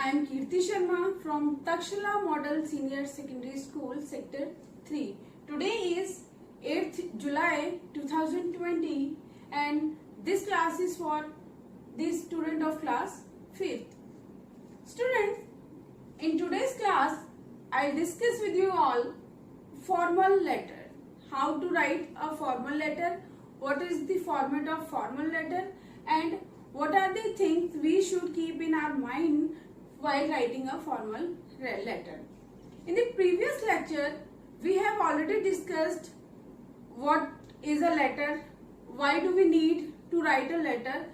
I am Kirti Sharma from Takshila Model Senior Secondary School, Sector 3. Today is 8th July 2020 and this class is for the student of class 5th. Students, in today's class, I discuss with you all formal letter. How to write a formal letter, what is the format of formal letter and what are the things we should keep in our mind while writing a formal letter. In the previous lecture, we have already discussed what is a letter, why do we need to write a letter.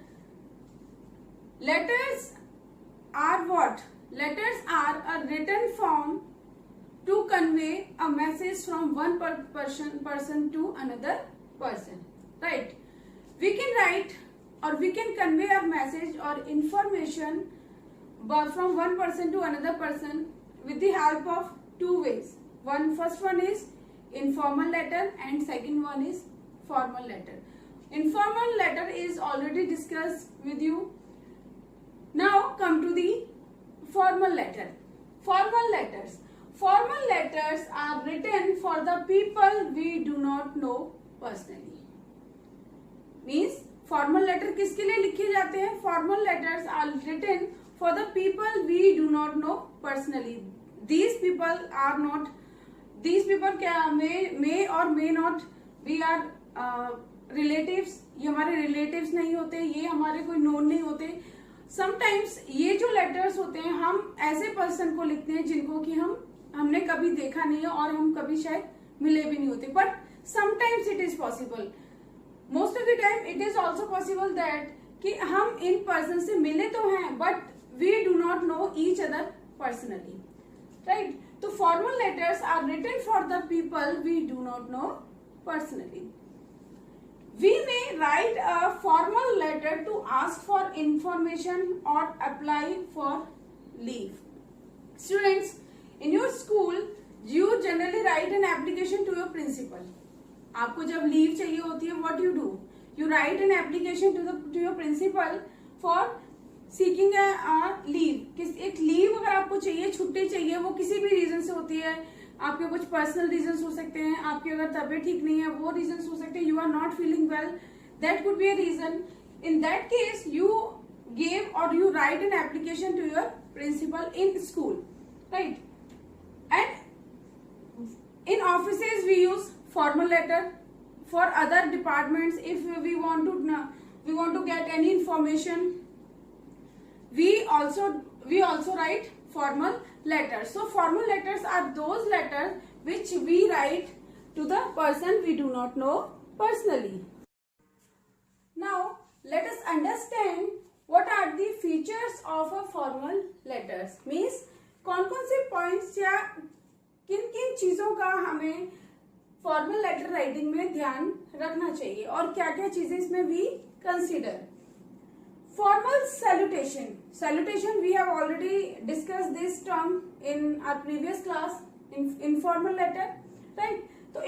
Letters are what? Letters are a written form to convey a message from one person to another person, right? We can write or we can convey our message or information from one person to another person with the help of two ways. First one is informal letter and second one is formal letter. Informal letter is already discussed with you. Now come to the formal letter. Formal letters. Formal letters are written for the people we do not know personally. Means formal letter किसके लिए लिखे जाते हैं? Formal letters are written for the people we do not know personally. These people may or may not be our relatives. ये हमारे relatives नहीं होते, ये हमारे कोई known नहीं होते. Sometimes ये जो letters होते हैं हम ऐसे person को लिखते हैं जिनको कि हमने कभी देखा नहीं है और हम कभी शायद मिले भी नहीं होते. But sometimes it is possible. Most of the time it is also possible that कि हम इन person से मिले तो हैं but we do not know each other personally, right? So formal letters are written for the people we do not know personally. We may write a formal letter to ask for information or apply for leave. Students, in your school, you generally write an application to your principal. आपको जब leave चाहिए होती है, what do? You write an application to your principal for seeking leave. एक leave अगर आपको चाहिए, छुट्टी चाहिए, वो किसी भी रीजन से होती है. आपके कुछ पर्सनल रीजन हो सकते हैं, आपकी अगर तबीयत ठीक नहीं है वो रीजन हो सकते हैं. You are not feeling well, that could be a reason. In that case you give और you write an application to your principal in school, right? And in offices we use formal letter. For other departments, if we want to get any information, we also write formal letters. So formal letters are those letters which we write to the person we do not know personally. Now let us understand what are the features of a formal letters. Means कौन-कौन से points या किन-किन चीजों का हमें formal letter writing में ध्यान रखना चाहिए और क्या क्या चीजें इसमें we consider. Formal salutation we have already discuss this term in our previous class. Informal letter, right? तो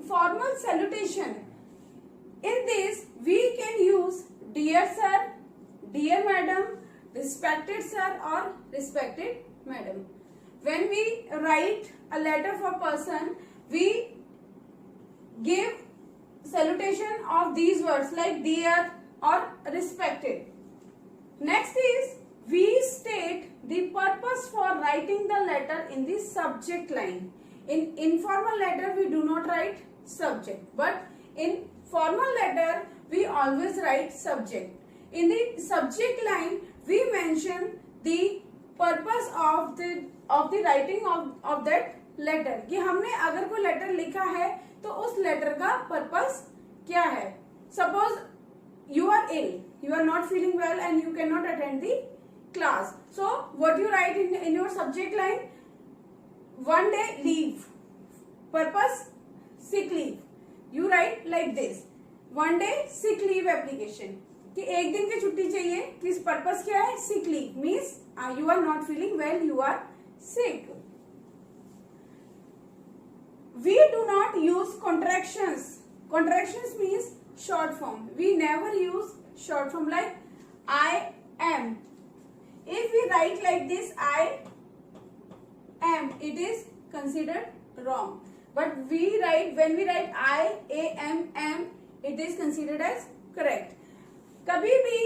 formal salutation, in this we can use dear sir, dear madam, respected sir और respected madam. When we write a letter for person, we give salutation of these words like dear or respected. Next is we state the purpose for writing the letter in the subject line. In informal letter we do not write subject, but in formal letter we always write subject. In the subject line we mention the purpose of the writing of that letter, कि हमने अगर कोई letter लिखा है तो उस letter का purpose क्या है. Suppose you are ill, you are not feeling well and you can not attend the class. So what you write in your subject line? One day leave, purpose sick leave. You write like this, one day sick leave application, कि एक दिन की छुट्टी चाहिए. किस purpose क्या है? Sick leave means you are not feeling well, you are sick. We do not use contractions. Contractions means short form. We never use short form like I am. If we write write like this I am, it is considered wrong. But when we write I am, it is considered as correct. कभी भी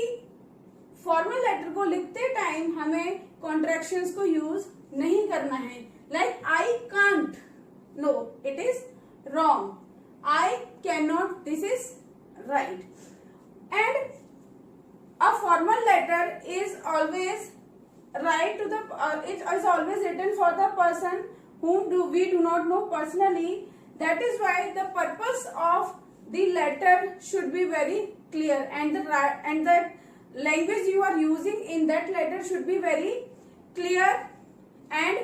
formal letter को लिखते time हमें contractions को use नहीं करना है. Like I can't, no, it is wrong. I can not, this is right. And a formal letter is always right to the it is always written for the person whom we do not know personally. That is why the purpose of the letter should be very clear, and the language you are using in that letter should be very clear, and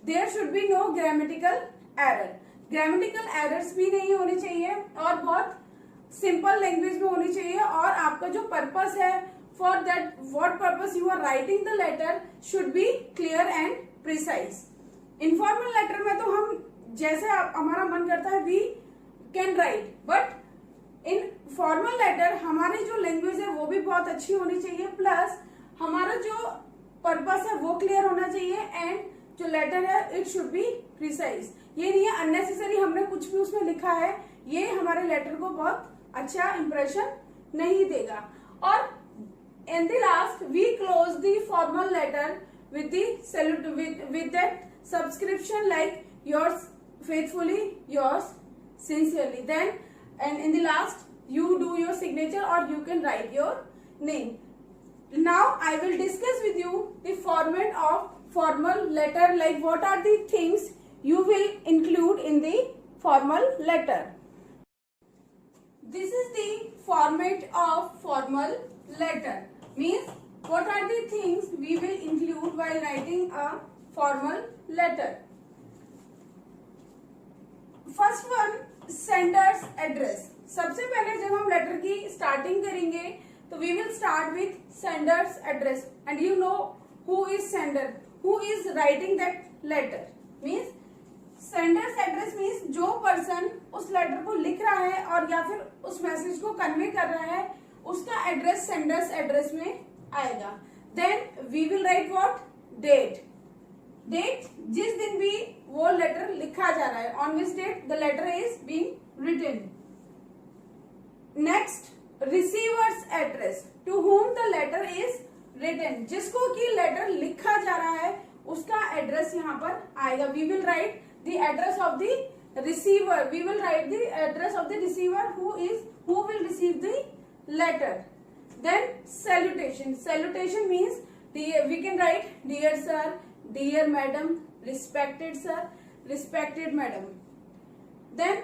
there should be no grammatical error. Grammatical errors भी नहीं होनी चाहिए और बहुत simple language में होनी चाहिए. और आपका जो पर्पस है, for that what purpose you are writing the letter should be clear and precise. Informal letter में तो हम जैसे हमारा मन करता है we can write, but in formal letter हमारी जो लैंग्वेज है वो भी बहुत अच्छी होनी चाहिए, प्लस हमारा जो पर्पस है वो क्लियर होना चाहिए, एंड जो लेटर है इट शुड बी प्रिसाइज. ये नहीं है अननेसेसरी हमने कुछ भी उसमें लिखा है, ये हमारे लेटर को बहुत अच्छा इंप्रेशन नहीं देगा. और in the last we close the formal letter with the salute with that subscription like yours faithfully, yours sincerely. Then and in the last you do your signature or you can write your name. Now I will discuss with you the format of formal letter, like what are the things you will include in the formal letter. This is the format of formal letter. Means what are the things we will include while writing a formal letter. First one, sender's address. सबसे पहले जब हम letter की starting करेंगे तो we will start with sender's address, and you know who is sender, who is writing that letter. Means sender's address means जो person उस letter को लिख रहा है और या फिर उस मैसेज को कन्वे कर रहा है उसका एड्रेस सेंडर्स एड्रेस में आएगा. Then we will write what, date. Date जिस दिन भी वो लेटर लिखा जा रहा है, on which date the letter is being written. Next, receiver's address, to whom the letter is written. जिसको कि लेटर लिखा जा रहा है उसका एड्रेस यहाँ पर आएगा. We will write the address of the receiver, we will write the address of the receiver who will receive the letter. Then salutation. Salutation means we can write dear sir, dear madam, respected sir, respected madam. Then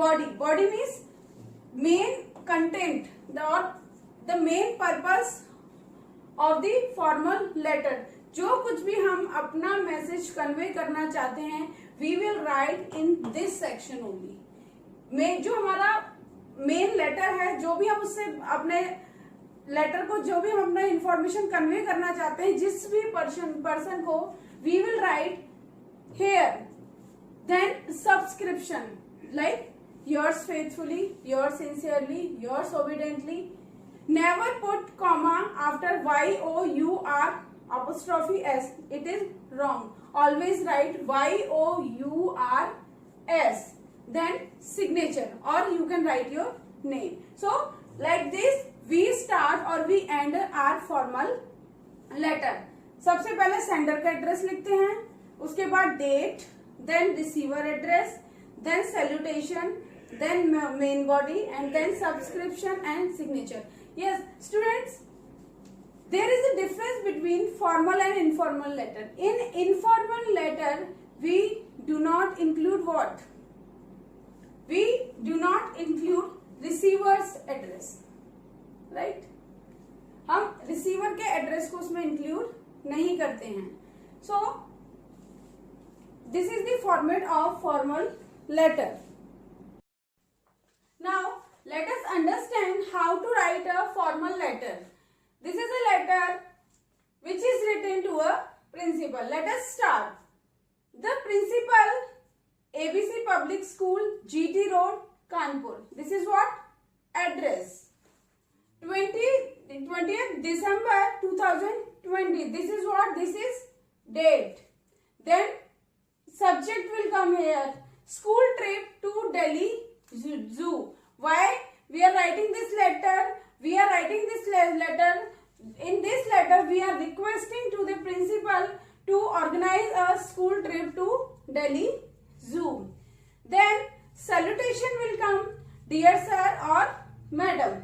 body. Body means main content, the main purpose of the formal letter. जो कुछ भी हम अपना message convey करना चाहते हैं we will write in this section only. जो हमारा मेन लेटर है, जो भी हम उससे अपने लेटर को जो भी हम अपना इंफॉर्मेशन कन्वे करना चाहते हैं जिस भी पर्सन को, we will write here. Then subscription like yours faithfully, yours sincerely, yours obediently. Never put comma after YOUR apostrophe S, it is wrong. Always write YOURS. Then signature, or you can write your name. So like this we start or we end our formal letter. सबसे पहले sender का address लिखते हैं, उसके बाद date, then receiver address, then salutation, then main body, and then subscription and signature. Yes students, there is a difference between formal and informal letter. In informal letter we do not include what? We do not include receiver's address, right? हम receiver के address को उसमें include नहीं करते हैं. So this is the format of formal letter. Now let us understand how to write a formal letter. This is a letter which is written to a principal. Let us start. The principal, ABC Public School, GT Road, Kanpur. This is what? Address. 20th December 2020. 20. This is what? This is date. Then subject will come here. School trip to Delhi Zoo. Why we are writing this letter? We are writing this letter. In this letter, we are requesting to the principal to organize a school trip to Delhi Zoo. Then salutation will come, dear sir or madam.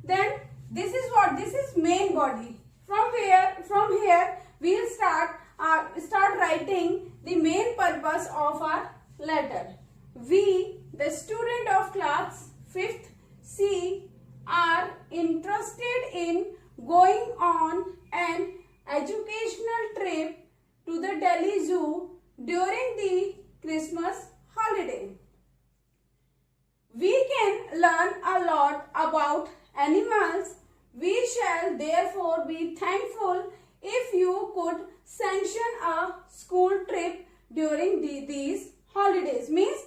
Then this is what? This is main body. From here we will start writing the main purpose of our letter. We, the student of class 5th C, are interested in going on an educational trip to the Delhi Zoo during the Christmas holiday. We can learn a lot about animals. We shall therefore be thankful if you could sanction a school trip during these holidays. Means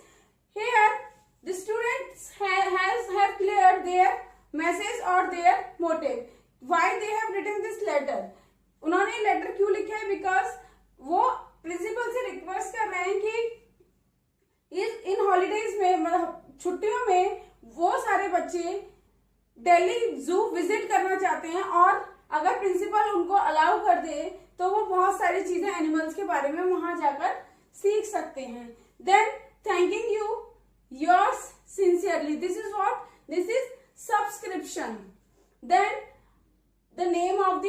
here the students have cleared their message or their motive. Why they have written this letter? उन्होंने letter क्यों लिखा है? Because वो principal से request कर रहे हैं कि इन हॉलीडेज में, मतलब छुट्टियों में, वो सारे बच्चे दिल्ली जू विजिट करना चाहते हैं और अगर प्रिंसिपल उनको अलाउ कर दे तो वो बहुत सारी चीजें एनिमल्स के बारे में वहां जाकर सीख सकते हैं. Then thanking you yours sincerely. This is what? This is subscription. Then the name of the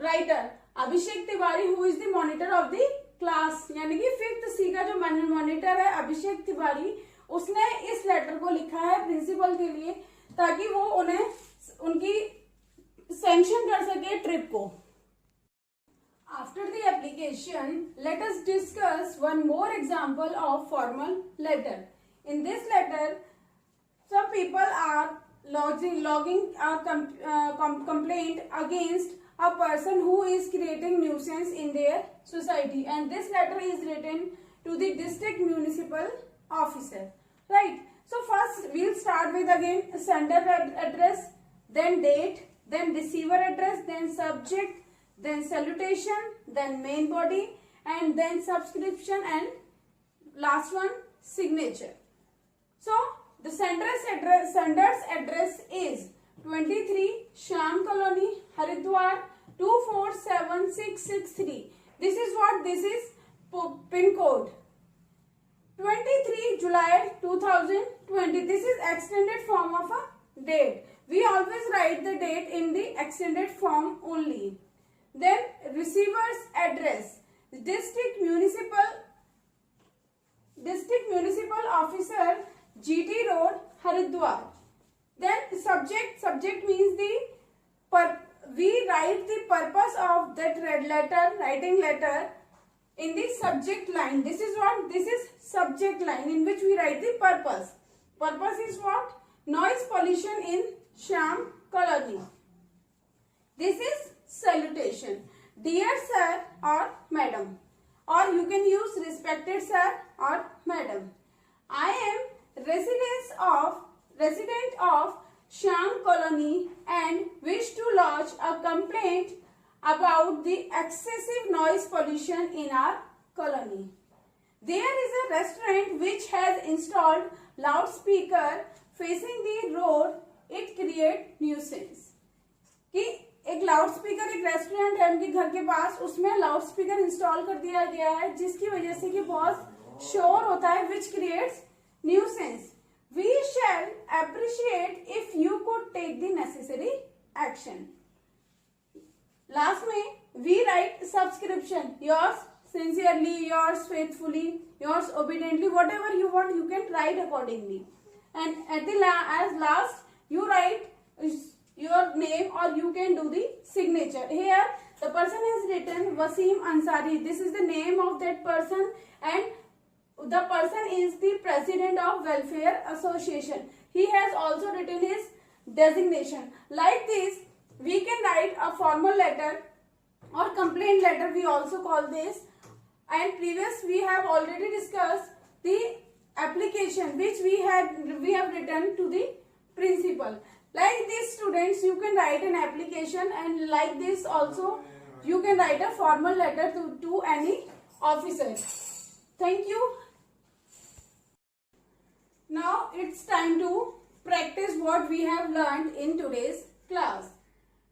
writer Abhishek Tiwari, who is the monitor of the class, यानी कि 5th C का जो मॉनिटर है अभिषेक तिवारी, उसने इस लेटर को लिखा है प्रिंसिपल के लिए ताकि वो उन्हें उनकी सैंक्शन कर सके ट्रिप को. After the application let us discuss one more example of formal letter. In this letter some people are logging a complaint against a person who is creating nuisance in their society, and this letter is written to the district municipal officer, right? So first we'll start with again sender address, then date, then receiver address, then subject, then salutation, then main body, and then subscription, and last one signature. So the sender's address is 23 Shyam Colony, Haridwar 247663. This is what? This is pin code. 23 July 2020. This is extended form of a date. We always write the date in the extended form only. Then receiver's address, district municipal officer, GT Road, Haridwar. Then subject means we write the purpose of that writing letter in the subject line. This is what? This is subject line in which we write the purpose. Purpose is what? Noise pollution in Shyam Colony. This is salutation. Dear sir or madam, or you can use respected sir or madam. I am resident of Shyam Colony and wish to lodge a complaint about the excessive noise pollution in our colony. There is a restaurant which has installed loudspeaker facing the road. It creates nuisance. कि एक loudspeaker, एक restaurant है उनके घर के पास, उसमें loudspeaker install कर दिया गया है जिसकी वजह से कि बहुत शोर होता है, which creates nuisance. We shall appreciate if you could take the necessary action. Last में we write subscription. Yours sincerely, yours faithfully, yours obediently, whatever you want you can write accordingly. And at the last you write your name or you can do the signature. Here the person has written Wasim Ansari. This is the name of that person, and the person is the president of Welfare Association. He has also written his designation. Like this, we can write a formal letter or complaint letter, we also call this. And previous we have already discussed the application which we have written to the principal. Like this, students, you can write an application, and like this also you can write a formal letter to any officer. Thank you. Now it's time to practice what we have learned in today's class.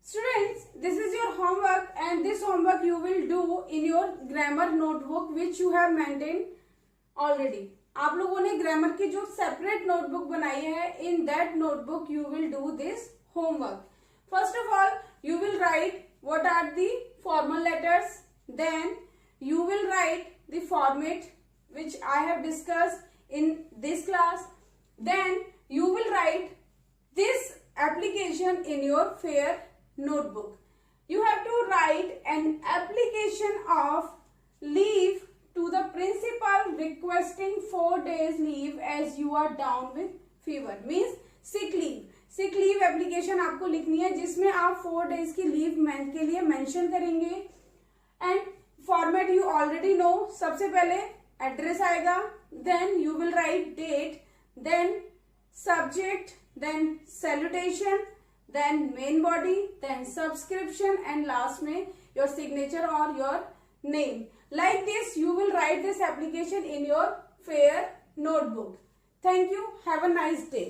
Students, this is your homework and this homework you will do in your grammar notebook which you have maintained already. आप लोगों ने grammar की जो separate notebook बनाई है, in that notebook you will do this homework. First of all you will write what are the formal letters, then you will write the format which I have discussed in this class, then you will write this application in your fair notebook. You have to write an application of leave to the principal requesting 4 days leave as you are down with fever, means sick leave. Sick leave application आपको लिखनी है जिसमें आप 4 days की leave के लिए mention करेंगे. And format you already know. सबसे पहले एड्रेस आएगा, then you will write date, then subject, then salutation, then main body, then subscription and last में योर सिग्नेचर और your name. Like this you will write this application in your fair notebook. Thank you. Have a nice day.